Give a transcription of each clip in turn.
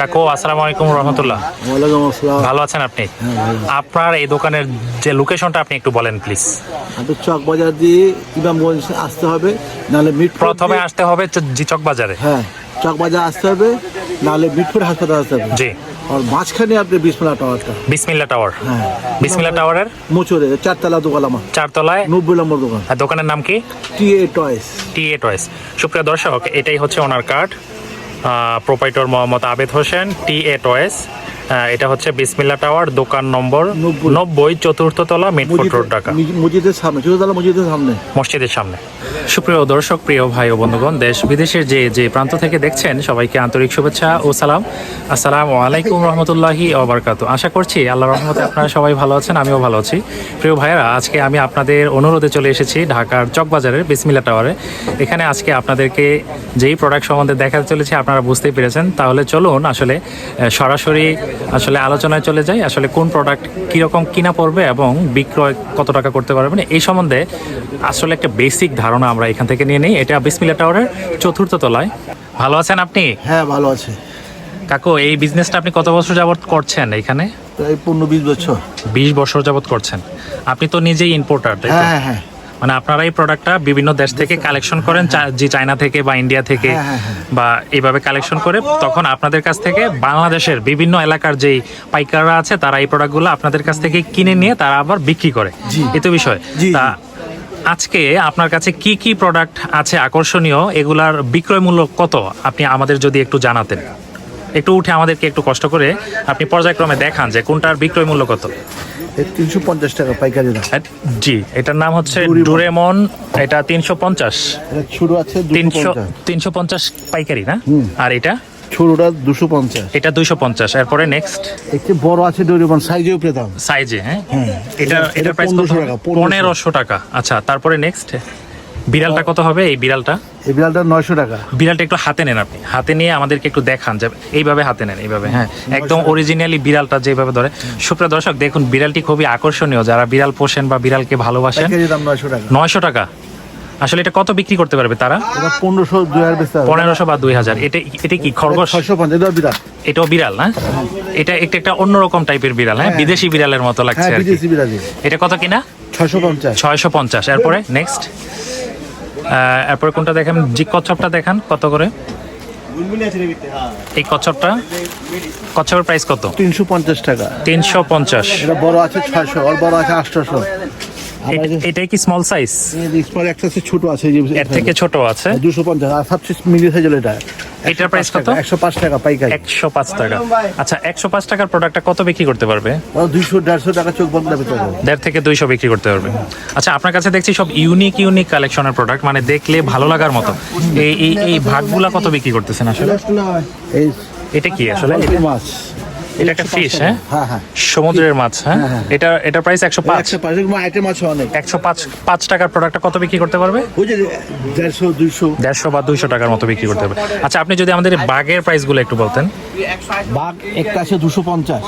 কাকু আসসালামু আলাইকুম রহমতুল্লাহ। ওয়ালাইকুম আসসালাম। ভালো আছেন আপনি? আপনার এই দোকানের যে লোকেশনটা আপনি একটু বলেন প্লিজ। আপনি চক বাজার দিয়ে ইমামগঞ্জ আসতে হবে, নাহলে মিটফোর্ড প্রথমে আসতে হবে জি চক বাজারে। হ্যাঁ, চক বাজার আসতে হবে, নাহলে মিটফোর্ড হাসপাতাল আসতে হবে। জি। আর মাঝখানে আপনি বিসমিল্লাহ টাওয়ারটা, বিসমিল্লাহ টাওয়ার। হ্যাঁ, বিসমিল্লাহ টাওয়ারের মোচরে 4 তলা দোকান আমার, 4 তলায় 90 নম্বর দোকান। আর দোকানের নাম কি? TA toys. TA toys. সুপ্রিয় দর্শক, এটাই হচ্ছে ওনার card. Proprietor Mohammad Abed Hossain, TA toys. এটা হচ্ছে বিসমিল্লাহ টাওয়ার, দোকান নম্বর 90, 4th তলা, মিটফোর্ড রোড, ঢাকা। মসজিদের সামনে, 4 তলা মসজিদের সামনে, মসজিদের সামনে। সুপ্রিয় দর্শক, প্রিয় ভাই ও বন্ধুগণ, দেশ বিদেশের যে প্রান্ত থেকে দেখছেন সবাইকে আন্তরিক শুভেচ্ছা ও সালাম। আসসালামু আলাইকুম রহমতুল্লাহি ওয়া বারাকাতুহু। আশা করছি আল্লাহর রহমতে আপনারা সবাই ভালো আছেন, আমিও ভালো আছি। প্রিয় ভাইয়েরা, আজকে আমি আপনাদের অনুরোধে চলে এসেছি ঢাকার চকবাজারের বিসমিল্লাহ টাওয়ারে। এখানে আজকে আপনাদেরকে যেই প্রোডাক্ট সম্বন্ধে দেখাতে চলেছি আপনারা বুঝতেই পেরেছেন। তাহলে চলুন আসলে সরাসরি আলোচনায় চলে যাই। আসলে কোন প্রোডাক্ট কীরকম কিনা পড়বে এবং বিক্রয় কত টাকা করতে পারবেন এই সম্বন্ধে আসলে একটা বেসিক ধারণা আমরা এখান থেকে নিয়ে নিই। এটা বিসমিল্লাহ টাওয়ারের 4th তলায়। ভালো আছেন আপনি? হ্যাঁ ভালো আছে। কাকু, এই বিজনেসটা আপনি কত বছর যাবত করছেন এখানে? প্রায় 15-20 বছর। 20 বছর যাবত করছেন। আপনি তো নিজেই ইম্পোর্টার, তাই তো? হ্যাঁ হ্যাঁ। মানে আপনারা এই প্রোডাক্টটা বিভিন্ন দেশ থেকে কালেকশন করেন, যে চায়না থেকে বা ইন্ডিয়া থেকে, বা এইভাবে কালেকশন করে তখন আপনাদের কাছ থেকে বাংলাদেশের বিভিন্ন এলাকার যেই পাইকাররা আছে তারা এই প্রোডাক্টগুলো আপনাদের কাছ থেকে কিনে নিয়ে তারা আবার বিক্রি করে, এই তো বিষয়। তা আজকে আপনার কাছে কি কি প্রোডাক্ট আছে আকর্ষণীয়, এগুলার বিক্রয় মূল্য কত আপনি আমাদের যদি একটু জানাতেন। একটু উঠে আমাদেরকে একটু কষ্ট করে আপনি পর্যায়ক্রমে দেখান যে কোনটার বিক্রয় মূল্য কত। 350 টাকা পাইকারি দাম। জি, এটার নাম হচ্ছে ডোরেমন। এটা 350। ছোট আছে 350 পাইকারি না? আর এটা ছোটটা 250। এটা 250। এরপরে নেক্সট একটু বড় আছে ডোরেমন, সাইজেও পেতাম। সাইজে, হ্যাঁ। এটা প্রাইস কত? 1500 টাকা। আচ্ছা, তারপরে নেক্সট বিড়ালটা কত হবে? এই বিড়ালটা 900 টাকা। বিড়ালটা একটু হাতে নেন আপনি, হাতে নিয়ে আমাদেরকে একটু দেখান যে এইভাবে হাতে নেন, এইভাবে। হ্যাঁ, একদম অরিজিনালি বিড়ালটা যেভাবে ধরে। সুপ্রিয় দর্শক, দেখুন বিড়ালটি খুবই আকর্ষণীয়। যারা বিড়াল পোষেন বা বিড়ালকে ভালোবাসেন, 900 টাকা। 900 টাকা। আসলে এটা কত বিক্রি করতে পারবে তারা? 1500, 1500 বা 2000। এটা কি খরগোশ? 650। এটা বিড়াল। এটাও বিড়াল না? এটা একটা অন্যরকম টাইপের বিড়াল, হ্যাঁ, বিদেশি বিড়ালের মতো লাগছে আর কি। বিদেশি বিড়াল। এটা কত কিনা? 650। 650। এরপরে নেক্সট, এরপরে কোনটা দেখেন? জি, কচ্ছপটা দেখান কত করে? এই কচ্ছপের প্রাইস কত? 350 টাকা। 350। এটা বড় আছে 600, আর বড় আছে 800। এটাই কি স্মল সাইজ? স্মল একটা আছে, ছোট আছে, এর থেকে ছোট আছে 250। আর সবচেয়ে মিডিয়াম সাইজ হলো এটা। এটার প্রাইস কত? 105 টাকা পাইকারি। 105 টাকা। আচ্ছা, 105 টাকার প্রোডাক্টটা কত বিক্রি করতে পারবে? 200-150 টাকা চোখ বন্ধ করতে হবে। 150 থেকে 200 বিক্রি করতে পারবে। আচ্ছা, আপনার কাছে দেখছি সব ইউনিক কালেকশনের প্রোডাক্ট, মানে দেখলে ভালো লাগার মতো। এই ভাগগুলা কত বিক্রি করতেছেন আসলে? এটা কি আসলে? মাছ। এটা একটা ফিশ, হ্যাঁ? হ্যাঁ হ্যাঁ, সমুদ্রের মাছ, হ্যাঁ। এটা প্রাইস 105। 105 মাছ অনেক। 105 টাকার প্রোডাক্টটা কত বিক্রি করতে পারবে? ওই যে 150 বা 200 টাকার মতো বিক্রি করতে পারবে। আচ্ছা, আপনি যদি আমাদের বাগের প্রাইসগুলো একটু বলতেন। বাঘ একটা আছে 250।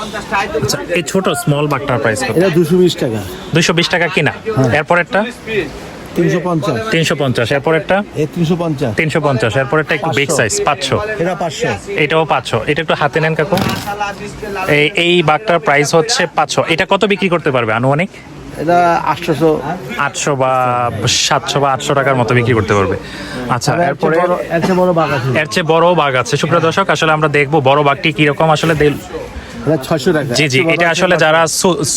আচ্ছা, এই ছোট স্মল বাগটার প্রাইস কত? এটা 220 টাকা। 220 টাকা কিনা। এরপরেরটা 350। 350। এরপরেরটা 350। 350। এরপরেরটা একটু বিগ সাইজ 500। এটা 500। এটাও 500। এটা একটু হাতে নেন কাকু। এই বাগটার প্রাইস হচ্ছে 500। এটা কত বিক্রি করতে পারবে আনুমানিক? এটা 800 বা 700 বা 800 টাকার মতো বিক্রি করতে পারবে। আচ্ছা, এরপরে এর চেয়ে বড় বাঘ আছে। এর চেয়ে বড় বাঘ আছে। সুপ্রিয় দর্শক, আসলে আমরা দেখবো বড় বাঘটি কিরকম আসলে। 600 টাকা। জি, এটা আসলে যারা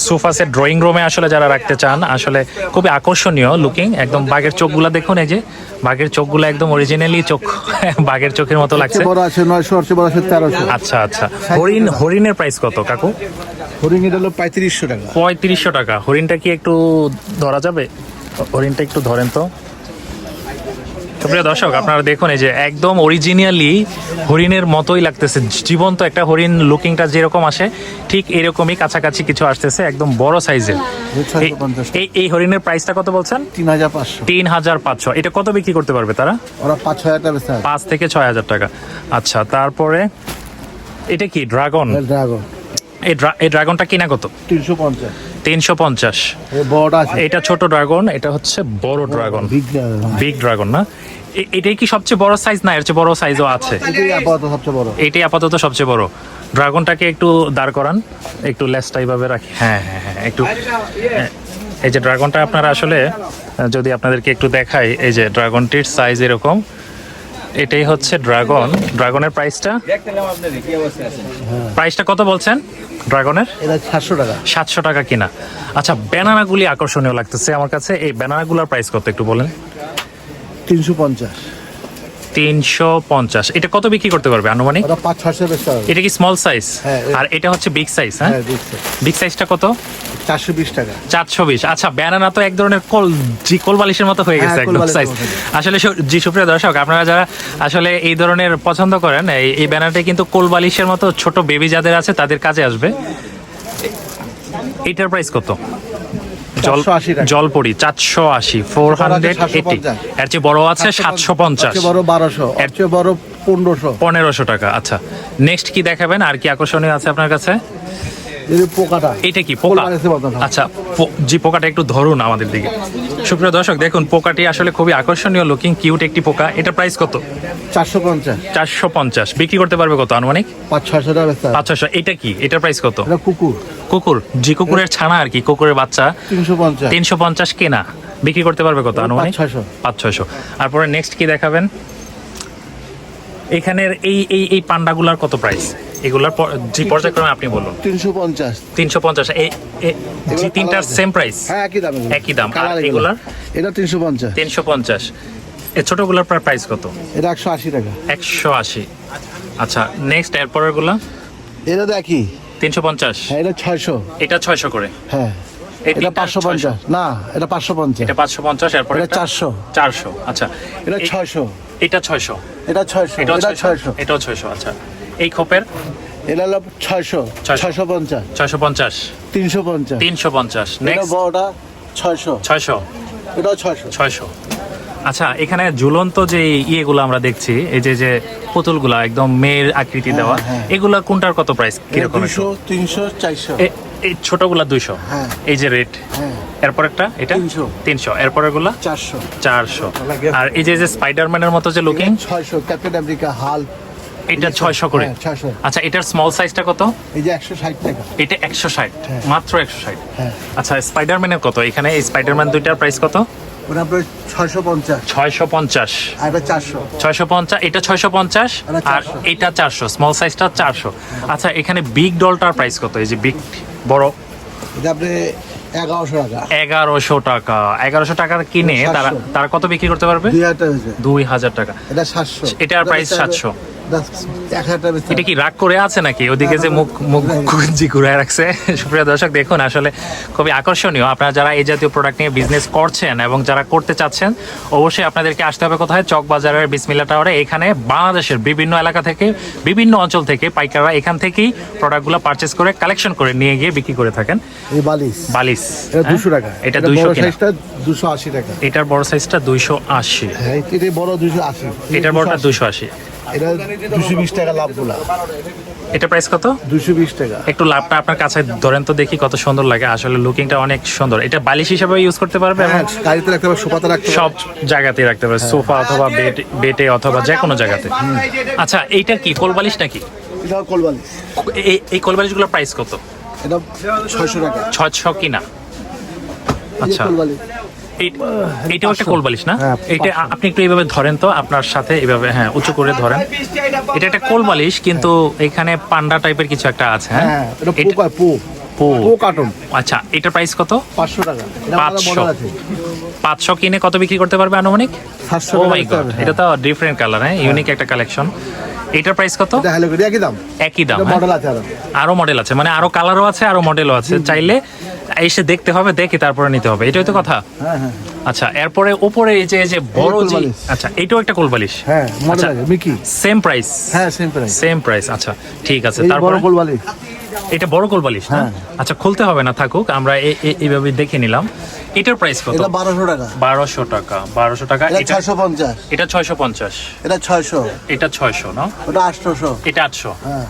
সোফা সেট ড্রয়িং রুমে আসলে যারা রাখতে চান, আসলে খুবই আকর্ষণীয় লুকিং। একদম বাঘের চোখগুলা দেখুন, এই যে বাঘের চোখগুলো একদম অরিজিনালি চোখ বাঘের চোখের মতো লাগছে। বড় আছে 900, আর বড় আছে 1300। আচ্ছা, হরিণের প্রাইস কত কাকু? হরিণ এটা হলো 3500 টাকা। 3500 টাকা। হরিণটা কি একটু ধরা যাবে? হরিণটা একটু ধরেন তো। সুপ্রিয় দর্শক, আপনারা দেখুন, এই যে একদম অরিজিনালি হরিণের মতোই লাগতেছে। জীবন্ত একটা হরিণ লুকিংটা যেরকম আসে ঠিক এরকমই কাছাকাছি কিছু আসতেছে, একদম বড় সাইজের। এই হরিণের প্রাইসটা কত বলছেন? 3500। 3500। এটা কত বিক্রি করতে পারবে তারা? ওরা 5-6 টাকা বেচে। 5 থেকে 6000 টাকা। আচ্ছা, তারপরে এটা কি ড্রাগন? এই ড্রাগনটা কিনা কত? 350। 350। বড় আছে। এটা ছোট ড্রাগন, এটা হচ্ছে বড় ড্রাগন, বিগ ড্রাগন না? এটাই কি সবচেয়ে বড় সাইজ না এর চেয়ে বড় সাইজও আছে? এটাই আপাতত সবচেয়ে বড়। এটাই আপাতত সবচেয়ে বড়। ড্রাগনটাকে একটু দাঁড় করান, একটু লেসটা এইভাবে রাখি। হ্যাঁ হ্যাঁ হ্যাঁ একটু এই যে ড্রাগনটা আপনারা আসলে যদি আপনাদেরকে একটু দেখাই, এই যে ড্রাগনটির সাইজ এরকম। এটাই হচ্ছে ড্রাগনের প্রাইসটা কত বলছেন ড্রাগনের? এটা 700 টাকা। 700 টাকা কিনা। আচ্ছা, ব্যানানাগুলি আকর্ষণীয় লাগতেছে আমার কাছে। এই ব্যানানাগুলোর প্রাইস কত একটু বলেন? 350। 350। এটা কত বিক্রি করতে পারবে আনুমানিক? ওটা 500-600 বেচতে হবে। এটা কি স্মল সাইজ? হ্যাঁ, আর এটা হচ্ছে বিগ সাইজ। হ্যাঁ, হ্যাঁ দিচ্ছে। বিগ সাইজটা কত? 420 টাকা। 420। আচ্ছা, ব্যানানা তো এক ধরনের কোল বালিশের মতো হয়ে গেছে হ্যাঁ, একদম কোল সাইজ। বালিশের আসলে জি সুপ্রিয় দর্শক, আপনারা যারা আসলে এই ধরনের পছন্দ করেন, এই ব্যানারটা কিন্তু কোল বালিশের মতো ছোট বেবি যাদের আছে তাদের কাজে আসবে। এটার প্রাইস কত? 480 টাকা। জলপরি 480, 480। 750। এর চেয়ে বড় আছে 750, এর চেয়ে বড় 1200, এর চেয়ে বড় 1500। 1500 টাকা। আচ্ছা, নেক্সট কি দেখাবেন? আর কি আকর্ষণীয় আছে আপনার কাছে? এই পোকাটা, এটা কি পোকা? বালিশের মতন। আচ্ছা, জি পোকাটা একটু ধরুন আমাদের দিকে। সুপ্রিয় দর্শক দেখুন, পোকাটি আসলে খুবই আকর্ষণীয় লুকিং, কিউট একটি পোকা। এটা প্রাইস কত? 450। 450। বিক্রি করতে পারবে কত আনুমানিক? 500-600 টাকা বেচতে হবে। 500। এটা কি? এটার প্রাইস কত? এটা কুকুর। কুকুর, জি কুকুরের ছানা আর কি, কুকুরের বাচ্চা। 350। 350 কেনা। বিক্রি করতে পারবে কত আনুমানিক? 500-600। 500-600। তারপরে নেক্সট কি দেখাবেন? এখানের এই পান্ডাগুলার কত প্রাইস? এগুলার জি পর্যায়ক্রমে আপনি বলুন। 350। 350। জি তিনটার সেম প্রাইস? হ্যাঁ, একই দাম। একই দাম। আর এগুলার? এটা 350। 350। এই ছোটগুলোর প্রাইস কত? এটা 180 টাকা। 180। আচ্ছা, নেক্সট এরপরের গুলা? এটা দেখি 350। হ্যাঁ, এটা 600। এটা 600 করে। হ্যাঁ, এটা 550 না, এটা 550। এটা 550। এরপর এটা 400। 400। আচ্ছা, এটা 600। এটা 600। এটা 600। এটাও এটা 600। 600। এটাও 600। আচ্ছা, এই খোপের? এটা হলো 600। 650। 650। 350। 350। এটা নেক্সট বড়টা 600। 600। এটাও 600। 600। আচ্ছা, এখানে ঝুলন্ত যে ইয়েগুলো আমরা দেখছি, এই যে পুতুলগুলা একদম মেয়ের আকৃতি দেওয়া, হ্যাঁ। এগুলা কোনটার কত প্রাইস? কিরকম? 200, 300, 400। এই ছোটগুলা 200। হ্যাঁ। এই যে রেট। হ্যাঁ, এরপর একটা এটা 300। 300। এরপরের গুলা 400। 400। আর এই যে স্পাইডারম্যানের মতো যে লুকিং, 600। Captain America, Hulk. এটা 600 করে। হ্যাঁ, 600। আচ্ছা, এটার স্মল সাইজটা কত? এই যে 160 টাকা। এটা 160। মাত্র 160। হ্যাঁ। আচ্ছা, স্পাইডারম্যানের কত? এখানে এই স্পাইডারম্যান দুইটার প্রাইস কত? ওটা আপনার 650। 650। আর এটা 400। 650। এটা 650। এটা আর 400। এটা 400, স্মল সাইজটা 400। আচ্ছা, এখানে বিগ ডলটার প্রাইস কত? এই যে বিগ বড়, এটা আপনি 1100 টাকা। 1100 টাকা। 1100 টাকা কিনে 700। তারা কত বিক্রি করতে পারবে? 2000 টাকা হয়েছে। 2000 টাকা। এটা 700। এটার প্রাইস 700। 1000 টাকা বেচতে এটা কি রাগ করে আছে নাকি? ওদিকে যে মুখ গুঞ্জি ঘুরায় রাখছে। সুপ্রিয় দর্শক দেখুন, আসলে খুবই আকর্ষণীয়। আপনারা যারা এই জাতীয় প্রোডাক্ট নিয়ে বিজনেস করছেন এবং যারা করতে চাচ্ছেন, অবশ্যই আপনাদেরকে আসতে হবে কোথায়? চকবাজারের বিসমিল্লাহ টাওয়ারে। এখানে বাংলাদেশের বিভিন্ন এলাকা থেকে, বিভিন্ন অঞ্চল থেকে পাইকাররা এখান থেকেই প্রোডাক্টগুলো পারচেজ করে, কালেকশন করে নিয়ে গিয়ে বিক্রি করে থাকেন। এই বালিশ বালিশ এটা 200 টাকা। এটা 200 বড় কিনা। সাইজটা 280 টাকা। এটার বড় সাইজটা 280। হ্যাঁ, এটা বড় 280। এটার বড়টা 280। এটা 220 টাকা লাভগুলা। এটা প্রাইস কত? 220 টাকা। একটু লাভটা আপনার কাছে ধরেন তো দেখি, কত সুন্দর লাগে। আসলে লুকিংটা অনেক সুন্দর। এটা বালিশ হিসেবে ইউজ করতে পারবে এবং হ্যাঁ, গাড়িতে রাখতে পারবে, সোফাতে রাখতে পারবে। সব জায়গাতেই রাখতে পারবে, সোফা অথবা বেডে অথবা যে কোনো জায়গাতে। আচ্ছা, এইটা কি কোল বালিশ নাকি? এটা কোল বালিশ। এই কোল বালিশগুলোর প্রাইস কত? এটা 600 টাকা। 600 কিনা। আচ্ছা, কোল বালিশ। এইটাও একটা কোল বালিশ না? হ্যাঁ, এটা আপনি একটু এইভাবে ধরেন তো, আপনার সাথে এইভাবে, হ্যাঁ উঁচু করে ধরেন। এটা একটা কোল বালিশ, কিন্তু এখানে পান্ডা টাইপের কিছু একটা আছে। হ্যাঁ, এটা পো কার্টুন। আচ্ছা, এটার প্রাইস কত? 500 টাকা। এটা 500 মডেল আছে। 500 কিনে কত বিক্রি করতে পারবে আনুমানিক? 700 ও টাকা মাই বিক্রি গড, হবে, এটা তো ডিফারেন্ট কালার। হ্যাঁ, ইউনিক একটা কালেকশন। এটার প্রাইস কত? এটা হ্যালো করে একই দাম। একই দাম। এটা হ্যাঁ? মডেল আছে আরো। আরো মডেল আছে, মানে আরো কালারও আছে, আরো মডেলও আছে। চাইলে এসে দেখতে হবে, দেখে তারপরে নিতে হবে। এটাই তো কথা। হ্যাঁ, হ্যাঁ। আচ্ছা, এরপরে উপরে এই যে বড় কোল যে, বালিশ। আচ্ছা এটাও একটা কোল বালিশ। হ্যাঁ, মডেল আচ্ছা, আছে মিকি। Same price? হ্যাঁ, সেম প্রাইস। Same price. আচ্ছা, ঠিক আছে। এই বড় তারপরে কোল বালিশ। এটা বড় কোল বালিশ না? হ্যাঁ। আচ্ছা, খুলতে হবে না, থাকুক, আমরা এইভাবে দেখে নিলাম। এটার প্রাইস কত? এটা 1200 টাকা। 1200 টাকা। 1200 টাকা। এটা 650। এটা 650। এটা 600। এটা 600 না? ওটা 800। এটা 800। হ্যাঁ,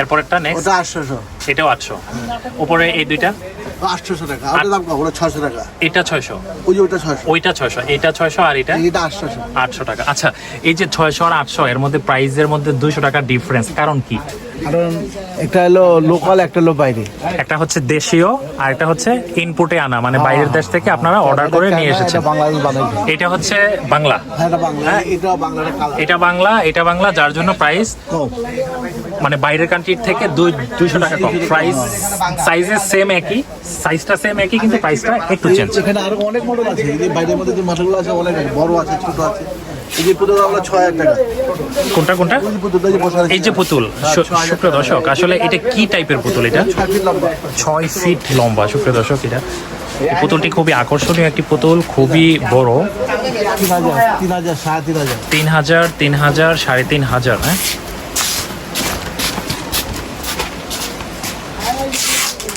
এরপরেরটা নেক্সট, ওটা 800। এটাও 800। উপরে এই দুইটা 800 টাকা ওটা দাম কম ওটা 600 টাকা এটা 600, ওই যে ওটা 600 ওইটা 600, এটা 600 আর এটা এটা 800 800 টাকা। আচ্ছা, এই যে 600 আর 800 এর মধ্যে প্রাইসের মধ্যে 200 টাকা ডিফারেন্স, কারণ কি? কারণ একটা হলো লোকাল একটা হলো বাইরে একটা হচ্ছে দেশীয় আর একটা হচ্ছে ইনপুটে আনা, মানে বাইরের দেশ থেকে আপনারা অর্ডার করে নিয়ে এসেছেন। এটা বাংলাদেশ বানাইছে এটা হচ্ছে বাংলা, হ্যাঁ এটা বাংলা এটা বাংলার কালার এটা বাংলা, যার জন্য প্রাইস কম মানে বাইরের কান্ট্রির থেকে 200 টাকা কম। প্রাইস সাইজের সেম একই, সাইজটা সেম একই, কিন্তু প্রাইসটা একটু চেঞ্জ। এখানে আরো অনেক মডেল আছে এই যে বাইরের মধ্যে যে মডেলগুলো আছে অনেক আছে, বড় আছে ছোট আছে। এই যে পুতুল আমরা 6000 টাকা কোনটা কোনটা? ওই যে পুতুলটা যে বসা আছে এই যে পুতুল, সুপ্রিয় দর্শক, আসলে এটা কি টাইপের পুতুল? এটা 6 ফিট লম্বা 6 ফিট লম্বা। সুপ্রিয় দর্শক, এটা এই পুতুলটি খুবই আকর্ষণীয় একটি পুতুল, খুবই বড়। 3000 3000 3000, 3000, 3500, হ্যাঁ।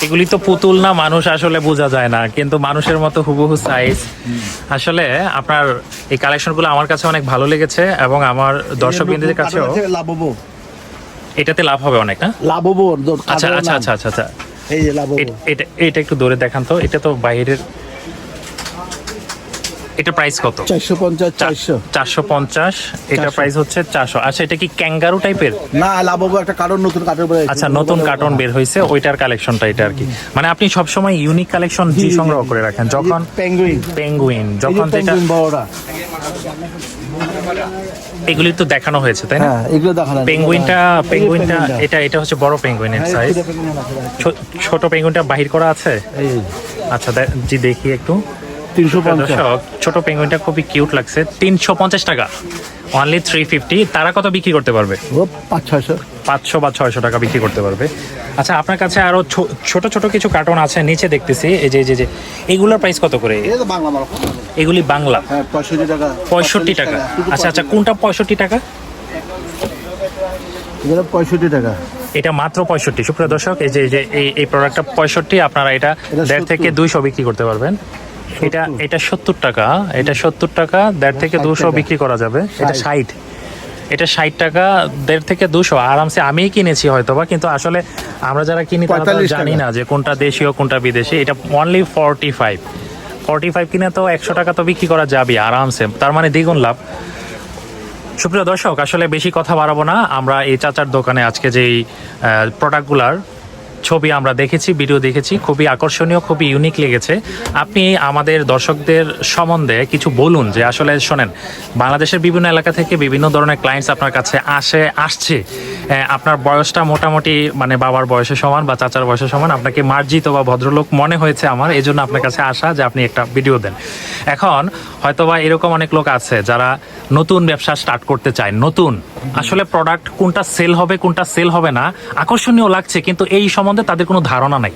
এগুলি তো পুতুল না, মানুষ আসলে বোঝা যায় না, কিন্তু মানুষের মতো হুবহু সাইজ। আসলে আপনার এই কালেকশনগুলো আমার কাছে অনেক ভালো লেগেছে এবং আমার দর্শকবৃন্দদের কাছেও লাভ হবো এটাতে লাভ হবে অনেক, না? লাভ হবো আচ্ছা আচ্ছা আচ্ছা আচ্ছা আচ্ছা, এই যে লাভ হবো এটা এটা একটু দূরে দেখান তো। এটা তো বাইরের, এটা প্রাইস কত? 450 400 450, এটা 400 প্রাইস হচ্ছে 400। আচ্ছা, এটা কি ক্যাঙ্গারু টাইপের? না লাভ হবো একটা কার্টন নতুন কার্টন বের হয়েছে আচ্ছা, নতুন কার্টন বের হয়েছে, ওইটার কালেকশনটা এটা আর কি। মানে আপনি সবসময় ইউনিক কালেকশন জি সংগ্রহ করে রাখেন, যখন পেঙ্গুইন পেঙ্গুইন, যখন যেটা পেঙ্গুইন বড়রা এগুলি তো দেখানো হয়েছে, তাই না? হ্যাঁ এগুলো দেখানো পেঙ্গুইনটা এটা এটা হচ্ছে বড় পেঙ্গুইনের সাইজ। ছোট পেঙ্গুইনটা বাহির করা আছে। আচ্ছা, জি দেখি একটু। 350 দর্শক, ছোট পেঙ্গুইনটা খুবই কিউট লাগছে। 350 টাকা, অনলি 350। তারা কত বিক্রি করতে পারবে? ও 500 500 বা 600 টাকা বিক্রি করতে পারবে। আচ্ছা, আপনার কাছে আরো ছোট ছোট কিছু কার্টন আছে নিচে দেখতেছি, এই যে যে এগুলোর প্রাইস কত করে? এটা তো বাংলা মাল এগুলি বাংলা, হ্যাঁ 65 টাকা 65 টাকা। আচ্ছা আচ্ছা, কোনটা 65 টাকা? এটা 65 টাকা এটা মাত্র 65। সুপ্রিয় দর্শক, এই যে এই প্রোডাক্টটা 65, আপনারা এটা 1.5 থেকে 200 বিক্রি করতে পারবেন। এটা 70 টাকা, এটা 70 টাকা, 1.5 থেকে 200 বিক্রি করা যাবে। এটা 60, এটা 60 টাকা, 1.5 থেকে 200 আরামসে আমিই কিনেছি হয়তোবা, কিন্তু আসলে আমরা যারা কিনি তারা তো 45 জানি টাকা। না যে কোনটা দেশীয় কোনটা বিদেশি। এটা অনলি 45 কিনে তো 100 টাকা তো বিক্রি করা যাবে আরামসে, তার মানে দ্বিগুণ লাভ। সুপ্রিয় দর্শক, আসলে বেশি কথা বাড়াবো না, আমরা এই চাচার দোকানে আজকে যেই প্রোডাক্টগুলার ছবি আমরা দেখেছি, ভিডিও দেখেছি, খুবই আকর্ষণীয়, খুবই ইউনিক লেগেছে। আপনি আমাদের দর্শকদের সম্বন্ধে কিছু বলুন, যে আসলে শোনেন, বাংলাদেশের বিভিন্ন এলাকা থেকে বিভিন্ন ধরনের ক্লায়েন্টস আপনার কাছে আসছে। আপনার বয়সটা মোটামুটি মানে বাবার বয়সের সমান বা চাচার বয়সের সমান, আপনাকে মার্জিত বা ভদ্রলোক মনে হয়েছে আমার, এই জন্য আপনার কাছে আসা যে আপনি একটা ভিডিও দেন। এখন হয়তোবা এরকম অনেক লোক আছে যারা নতুন ব্যবসা স্টার্ট করতে চায়, নতুন আসলে প্রোডাক্ট কোনটা সেল হবে কোনটা সেল হবে না, আকর্ষণীয় লাগছে, কিন্তু এই সম্বন্ধে তাদের কোনো ধারণা নাই,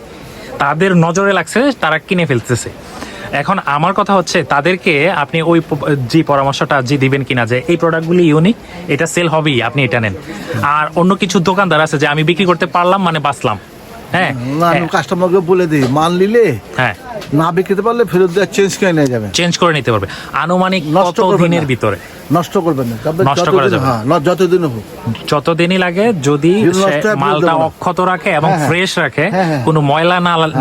তাদের নজরে লাগছে, তারা কিনে ফেলতেছে। এখন আমার কথা হচ্ছে, তাদেরকে আপনি ওই যে পরামর্শটা দিবেন কিনা, যে এই প্রোডাক্টগুলি ইউনিক, এটা সেল হবেই, আপনি এটা নেন। আর অন্য কিছু দোকানদার আছে যে আমি বিক্রি করতে পারলাম মানে বাঁচলাম, হ্যাঁ না আমি কাস্টমারকে বলে দিই মাল নিলে হ্যাঁ, না বিক্রিতে পারলে ফেরত দিয়ে চেঞ্জ করে নিয়ে যাবেন, চেঞ্জ করে নিতে পারবে আনুমানিক নষ্ট কত করবেন দিনের না। ভিতরে? নষ্ট করবেন না, তবে নষ্ট করা যাবে না। হ্যাঁ যতদিন হোক যতদিনই লাগে, যদি যদি নষ্ট সে হয়, মালটা ফেরত দেবো না। অক্ষত রাখে এবং হ্যাঁ, হ্যাঁ। ফ্রেশ রাখে, হ্যাঁ, হ্যাঁ। কোনো ময়লা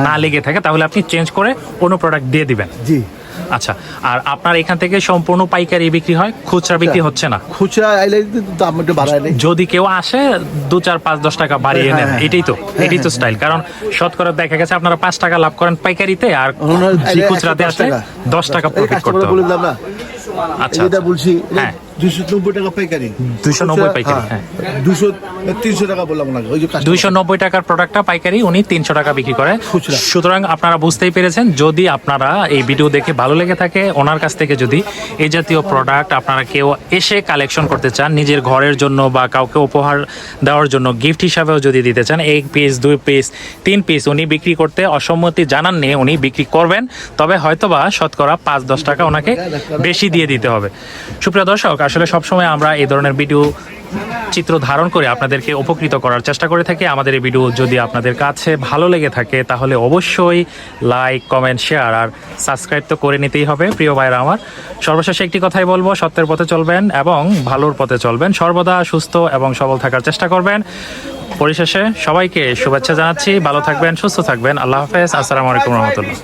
না লেগে থাকে, তাহলে আপনি চেঞ্জ করে অন্য প্রোডাক্ট দিয়ে দিবেন। জি আচ্ছা, আর আপনার এখান থেকে সম্পূর্ণ পাইকারি বিক্রি হয়, খুচরা বিক্রি হচ্ছে না? খুচরা আইলে দাম একটু বাড়ায় নেই, যদি কেউ আসে 2, 4, 5, 10 টাকা বাড়িয়ে হ্যাঁ, নেন, হ্যাঁ। এটাই তো স্টাইল। কারণ শতকরা দেখা গেছে আপনারা 5 টাকা লাভ করেন পাইকারিতে, আর খুচরাতে আসলে 10 টাকা প্রফিট করতে বলে হবে। দিলাম না, আচ্ছা এটা বলছি হ্যাঁ। 290 টাকা পাইকারি, 290 পাইকারি, হ্যাঁ। 300 টাকা বললাম না, ওই যে 290 টাকার প্রোডাক্টটা পাইকারি উনি 300 টাকা বিক্রি করে খুচরা। সুতরাং আপনারা বুঝতেই পেরেছেন, যদি আপনারা এই ভিডিও দেখে ভালো লেগে থাকে, ওনার কাছ থেকে যদি এই জাতীয় প্রোডাক্ট আপনারা কেউ এসে কালেকশন করতে চান, নিজের ঘরের জন্য বা কাউকে উপহার দেওয়ার জন্য গিফট হিসাবেও যদি দিতে চান, 1 পিস 2 পিস 3 পিস উনি বিক্রি করতে অসম্মতি জানান নিয়ে উনি বিক্রি করবেন, তবে হয়তোবা শতকরা 5-10 টাকা ওনাকে বেশি দিয়ে দিতে হবে। সুপ্রিয় দর্শক, আসলে সবসময় আমরা এই ধরনের ভিডিও চিত্র ধারণ করে আপনাদেরকে উপকৃত করার চেষ্টা করে থাকি। আমাদের এই ভিডিও যদি আপনাদের কাছে ভালো লেগে থাকে তাহলে অবশ্যই লাইক, কমেন্ট, শেয়ার আর সাবস্ক্রাইব তো করে নিতেই হবে। প্রিয় ভাইরা আমার, সর্বশেষে একটি কথাই বলবো, সত্যের পথে চলবেন এবং ভালোর পথে চলবেন, সর্বদা সুস্থ এবং সবল থাকার চেষ্টা করবেন। পরিশেষে সবাইকে শুভেচ্ছা জানাচ্ছি, ভালো থাকবেন, সুস্থ থাকবেন। আল্লাহ হাফেজ, আসসালামু আলাইকুম রহমতুল্লাহ।